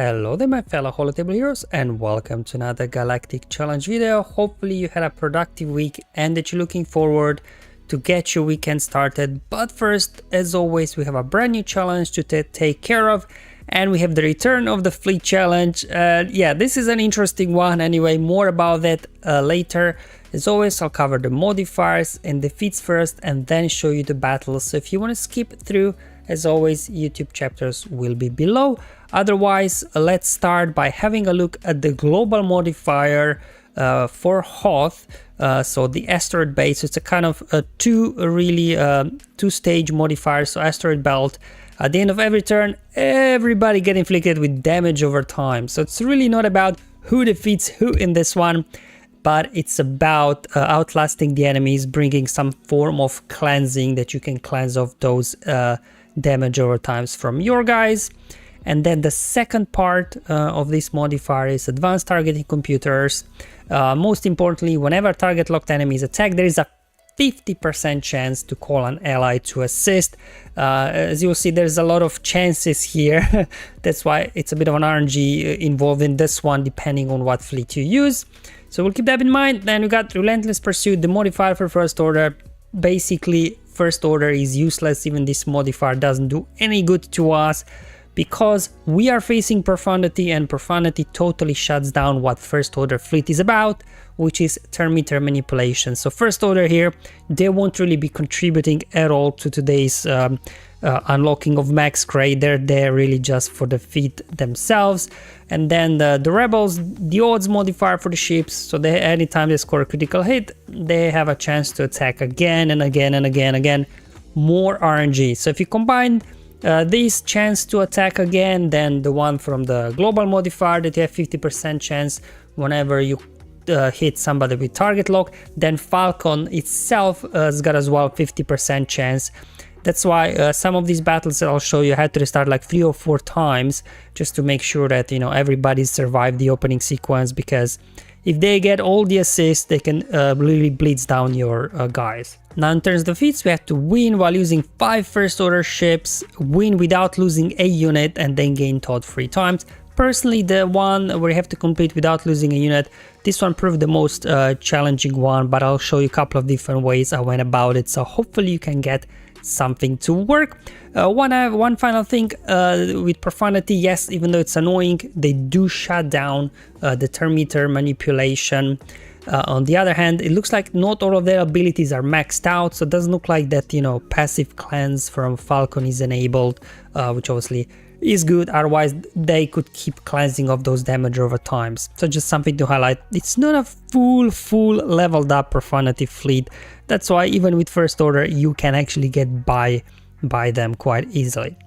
Hello there my fellow Holotable heroes and welcome to another Galactic challenge video. Hopefully you had a productive week and that you're looking forward to get your weekend started. But first, as always, we have a brand new challenge to take care of, and we have the return of the fleet challenge. Yeah, this is an interesting one. Anyway, more about that later. As always, I'll cover the modifiers and the feats first and then show you the battles. So if you want to skip through, as always, YouTube chapters will be below. Otherwise, let's start by having a look at the global modifier for Hoth. So the asteroid base, it's a kind of a two-stage modifier. So asteroid belt, at the end of every turn, everybody get inflicted with damage over time. So it's really not about who defeats who in this one, but it's about outlasting the enemies, bringing some form of cleansing that you can cleanse off those damage over times from your guys. And then the second part of this modifier is advanced targeting computers. Most importantly, whenever target locked enemies attack, there is a 50% chance to call an ally to assist. As you'll see, there's a lot of chances here. That's why it's a bit of an RNG involved in this one, depending on what fleet you use. So we'll keep that in mind. Then we got Relentless Pursuit, the modifier for First Order. Basically, First Order is useless. Even this modifier doesn't do any good to us, because we are facing Profundity, and Profundity totally shuts down what First Order fleet is about, which is turn meter manipulation. So First Order here, they won't really be contributing at all to today's unlocking of max grade. They're there really just for the feat themselves. And then the Rebels, the odds modifier for the ships, so they, anytime they score a critical hit, they have a chance to attack again and again and again. More RNG. So if you combine this chance to attack again, then the one from the global modifier that you have 50% chance whenever you hit somebody with target lock, then Falcon itself has got as well 50% chance. That's why some of these battles that I'll show you had to restart like 3 or 4 times just to make sure that, you know, everybody survived the opening sequence, because if they get all the assists, they can really blitz down your guys. Now in terms of the feats, we have to win while using 5 first order ships, win without losing a unit, and then gain Todd 3 times. Personally, the one where you have to complete without losing a unit, this one proved the most challenging one, but I'll show you a couple of different ways I went about it, so hopefully you can get something to work. One final thing with Profundity, yes, even though it's annoying, they do shut down the turn meter manipulation. On the other hand, it looks like not all of their abilities are maxed out, so it doesn't look like that, you know, passive cleanse from Falcon is enabled, which obviously is good. Otherwise, they could keep cleansing of those damage over times. So just something to highlight. It's not a full leveled up Profundity fleet. That's why even with First Order, you can actually get by them quite easily.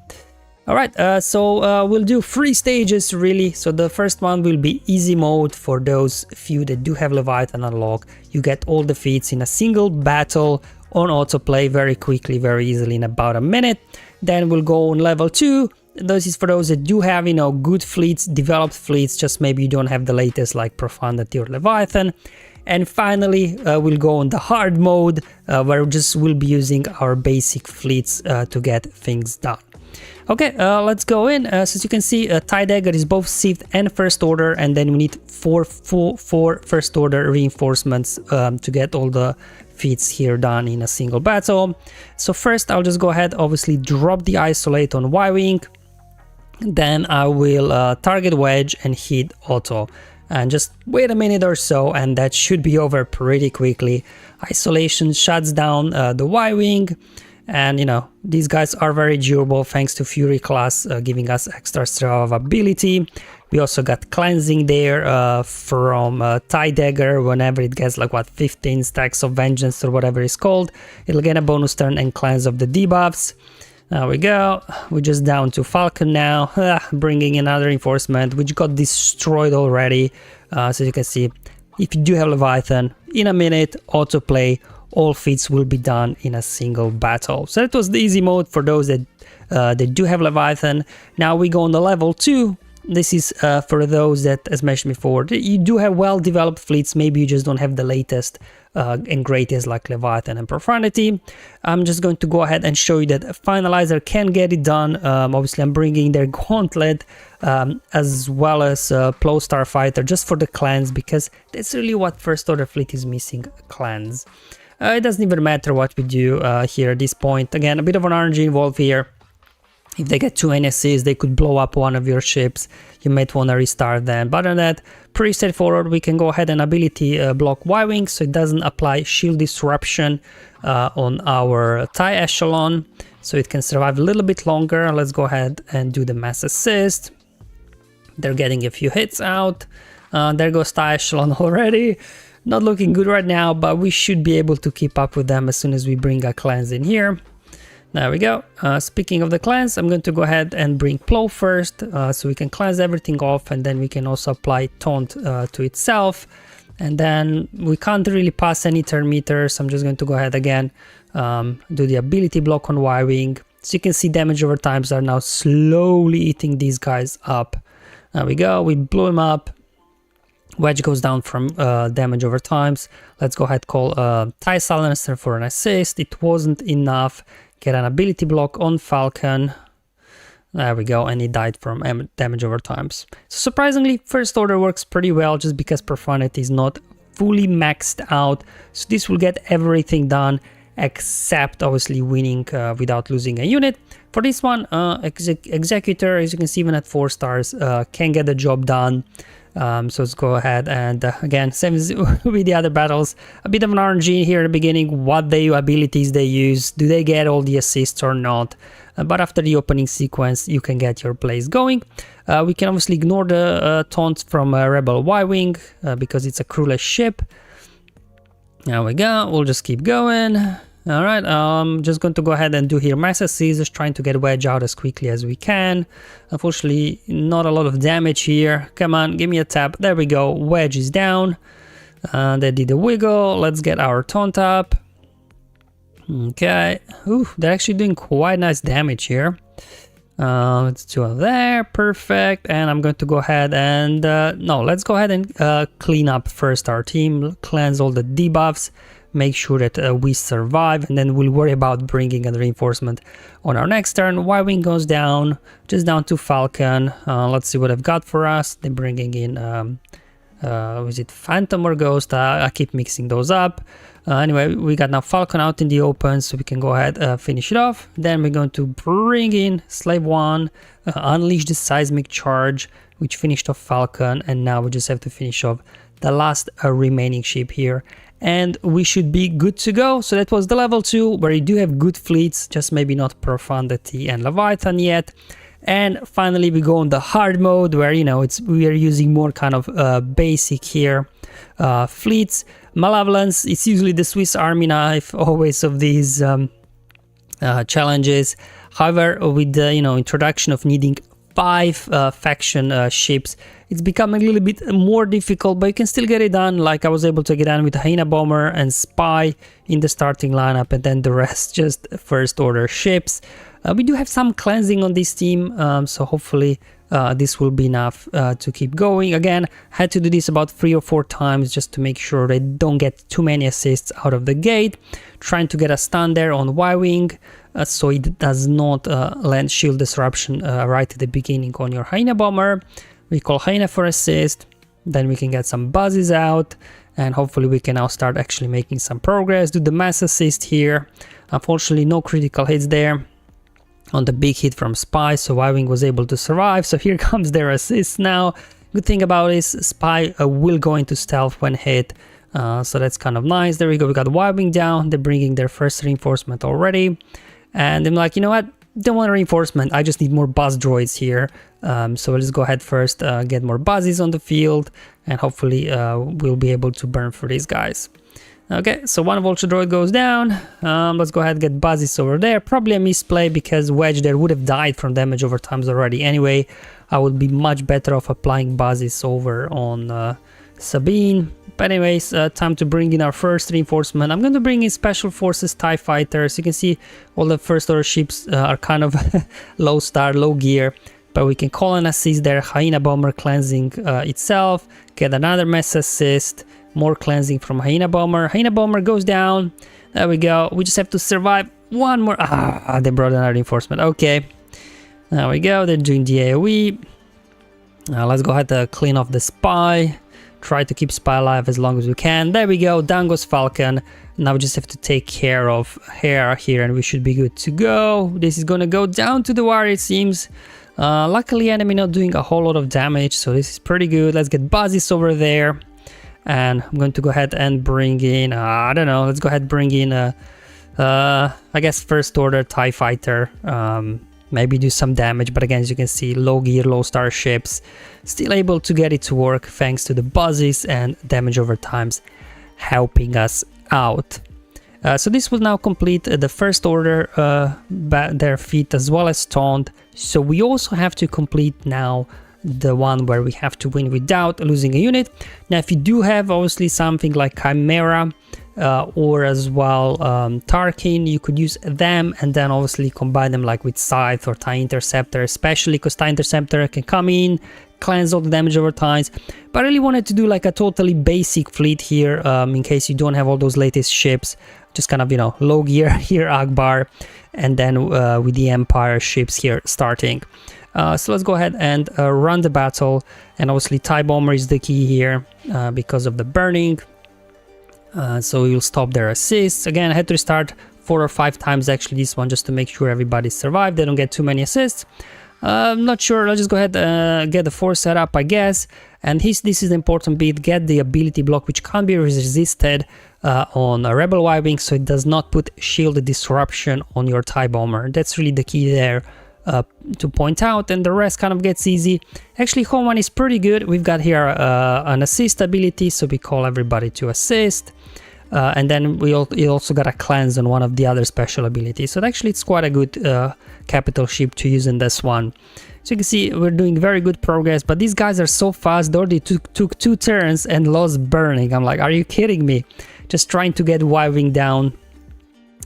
Alright, so we'll do 3 stages really. So the first one will be easy mode for those few that do have Leviathan unlock. You get all the feats in a single battle on autoplay very quickly, very easily in about a minute. Then we'll go on level 2. This is for those that do have, you know, good fleets, developed fleets, just maybe you don't have the latest like Profundity or Leviathan. And finally, we'll go on the hard mode, where we'll be using our basic fleets to get things done. Okay, let's go in. So as you can see, TIE Dagger is both Sith and First Order, and then we need 4 First Order reinforcements to get all the feats here done in a single battle. So first, I'll just go ahead, obviously drop the Isolate on Y-Wing. Then I will target Wedge and hit Auto. And just wait a minute or so, and that should be over pretty quickly. Isolation shuts down the Y-Wing. And you know, these guys are very durable thanks to Fury class giving us extra survivability. We also got cleansing there from TIE Dagger. Whenever it gets like what, 15 stacks of vengeance or whatever it's called, it'll get a bonus turn and cleanse of the debuffs. There we go. We're just down to Falcon now, bringing another reinforcement which got destroyed already. So you can see, if you do have Leviathan, in a minute, autoplay, all feats will be done in a single battle. So that was the easy mode for those that do have Leviathan. Now we go on the level 2, this is for those that, as mentioned before, you do have well-developed fleets, maybe you just don't have the latest and greatest like Leviathan and Profanity. I'm just going to go ahead and show you that Fnalizer can get it done. Obviously, I'm bringing their Gauntlet as well as Plow Starfighter just for the clans, because that's really what First Order fleet is missing, clans. It doesn't even matter what we do here at this point. Again, a bit of an RNG involved here. If they get too many assists, they could blow up one of your ships. You might want to restart them. But other than that, pretty straightforward. We can go ahead and ability block Y-Wing, so it doesn't apply shield disruption on our TIE echelon. So it can survive a little bit longer. Let's go ahead and do the mass assist. They're getting a few hits out. There goes TIE echelon already. Not looking good right now, but we should be able to keep up with them as soon as we bring our clans in here. There we go. Speaking of the clans, I'm going to go ahead and bring Plow first, so we can cleanse everything off, and then we can also apply Taunt to itself. And then we can't really pass any turn meters. I'm just going to go ahead again, do the ability block on Y-Wing. So you can see damage over times are now slowly eating these guys up. There we go. We blew him up. Wedge goes down from damage over times. Let's go ahead, call TIE Silencer for an assist. It wasn't enough. Get an ability block on Falcon. There we go, and he died from damage over times. So surprisingly, First Order works pretty well just because Profanity is not fully maxed out. So this will get everything done except obviously winning without losing a unit. For this one, Executor, as you can see, even at 4 stars, can get the job done. So let's go ahead and again, same as with the other battles, a bit of an RNG here at the beginning, what abilities they use, do they get all the assists or not, but after the opening sequence you can get your plays going. We can obviously ignore the taunts from Rebel Y-Wing because it's a crewless ship. There we go, we'll just keep going. Alright, just going to go ahead and do here mass assist, just trying to get Wedge out as quickly as we can. Unfortunately, not a lot of damage here. Come on, give me a tap. There we go, Wedge is down. They did a wiggle. Let's get our taunt up. Okay, ooh, they're actually doing quite nice damage here. Let's do it there, perfect. And I'm going to go ahead and, no, let's go ahead and clean up first our team, cleanse all the debuffs. Make sure that we survive, and then we'll worry about bringing a reinforcement on our next turn. Y-Wing goes down, just down to Falcon. Let's see what I've got for us. They're bringing in, is it Phantom or Ghost? I keep mixing those up. Anyway, we got now Falcon out in the open, so we can go ahead finish it off. Then we're going to bring in Slave 1, unleash the Seismic Charge, which finished off Falcon, and now we just have to finish off the last remaining ship here. And we should be good to go. So that was the level 2, where you do have good fleets, just maybe not Profundity and Leviathan yet. And finally we go on the hard mode, where, you know, we are using more kind of basic here fleets. Malevolence, it's usually the Swiss Army knife always of these challenges. However, with the introduction of needing 5 faction ships, it's becoming a little bit more difficult, but you can still get it done. Like I was able to get done with Hyena Bomber and Spy in the starting lineup, and then the rest just First Order ships. We do have some cleansing on this team, so hopefully this will be enough to keep going. Again, had to do this about 3 or 4 times just to make sure they don't get too many assists out of the gate. Trying to get a stun there on Y-Wing, so it does not land shield disruption right at the beginning on your Hyena Bomber. We call Hyena for assist, then we can get some buzzes out, and hopefully we can now start actually making some progress. Do the mass assist here. Unfortunately, no critical hits there on the big hit from Spy, so Y-Wing was able to survive. So here comes their assist now. Good thing about it is Spy will go into stealth when hit, so that's kind of nice. There we go, we got Y-Wing down. They're bringing their first reinforcement already, and I'm like, you know what, don't want a reinforcement, I just need more buzz droids here. So let's go ahead first, get more buzzes on the field, and hopefully we'll be able to burn for these guys. Okay, so one vulture droid goes down. Let's go ahead and get buzzes over there. Probably a misplay because Wedge there would have died from damage over times already anyway. I would be much better off applying buzzes over on Sabine. But anyways, time to bring in our first reinforcement. I'm going to bring in Special Forces TIE Fighters. You can see all the First Order ships are kind of low star, low gear. but we can call an assist there. Hyena Bomber cleansing itself, get another mass assist, more cleansing from Hyena Bomber. Hyena Bomber goes down. There we go. We just have to survive one more. Ah, they brought another reinforcement. Okay, there we go. They're doing the AoE. Let's go ahead and clean off the spy. Try to keep spy alive as long as we can. There we go. Down goes Falcon. Now we just have to take care of Hera here and we should be good to go. This is gonna go down to the wire, it seems. Luckily enemy not doing a whole lot of damage, so this is pretty good. Let's get Basis over there. And I'm going to go ahead and bring in, I don't know, let's go ahead and bring in I guess first order TIE fighter. Maybe do some damage, but again, as you can see, low gear, low starships, still able to get it to work thanks to the buzzes and damage over times helping us out. So this will now complete the first order, their feat as well as Taunt. So we also have to complete now the one where we have to win without losing a unit. Now if you do have obviously something like Chimera or as well Tarkin, you could use them and then obviously combine them like with Scythe or TIE Interceptor, especially because TIE Interceptor can come in, cleanse all the damage over times. But I really wanted to do like a totally basic fleet here in case you don't have all those latest ships, just kind of, you know, low gear here, Akbar, and then with the Empire ships here starting. So let's go ahead and run the battle, and obviously TIE Bomber is the key here because of the burning. So we'll stop their assists. Again, I had to restart 4 or 5 times actually this one just to make sure everybody survived. They don't get too many assists. I'm not sure, I'll just go ahead and get the force set up, I guess. And this is the important bit, get the ability block which can't be resisted on a Rebel Y-Wing, so it does not put shield disruption on your TIE Bomber. That's really the key there to point out, and the rest kind of gets easy. Actually, home one is pretty good. We've got here an assist ability, so we call everybody to assist. And then we also got a cleanse on one of the other special abilities. So actually it's quite a good capital ship to use in this one. So you can see we're doing very good progress, but these guys are so fast. They already took 2 turns and lost burning. I'm like, are you kidding me? Just trying to get Y-Wing down.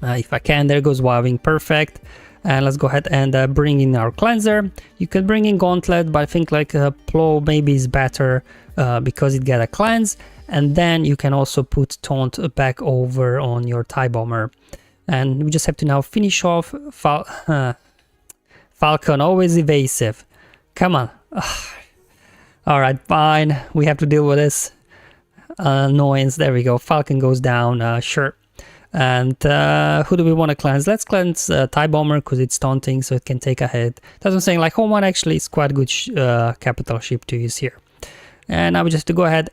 If I can, there goes Y-Wing, perfect. And let's go ahead and bring in our cleanser. You can bring in Gauntlet, but I think like Plow maybe is better because it got a cleanse. And then you can also put Taunt back over on your TIE Bomber. And we just have to now finish off Falcon, always evasive. Come on. Alright, fine. We have to deal with this annoyance. There we go. Falcon goes down, sure. And who do we want to cleanse? Let's cleanse TIE Bomber because it's taunting, so it can take a hit. That's what I'm saying. Like, home one actually is quite a good capital ship to use here. And now we just have to go ahead,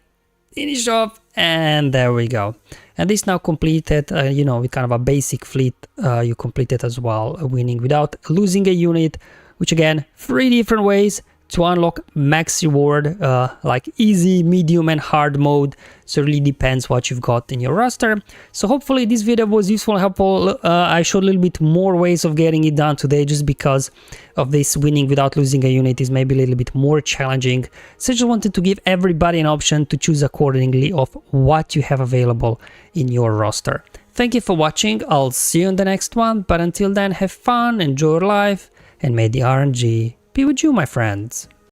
finish off, and there we go. And this now completed, you know, with kind of a basic fleet, you completed as well, winning without losing a unit, which again, 3 different ways to unlock max reward, like easy, medium and hard mode. So it really depends what you've got in your roster. So hopefully this video was useful and helpful. I showed a little bit more ways of getting it done today just because of this winning without losing a unit is maybe a little bit more challenging. So I just wanted to give everybody an option to choose accordingly of what you have available in your roster. Thank you for watching. I'll see you in the next one. But until then, have fun, enjoy your life, and may the RNG be with you, my friends.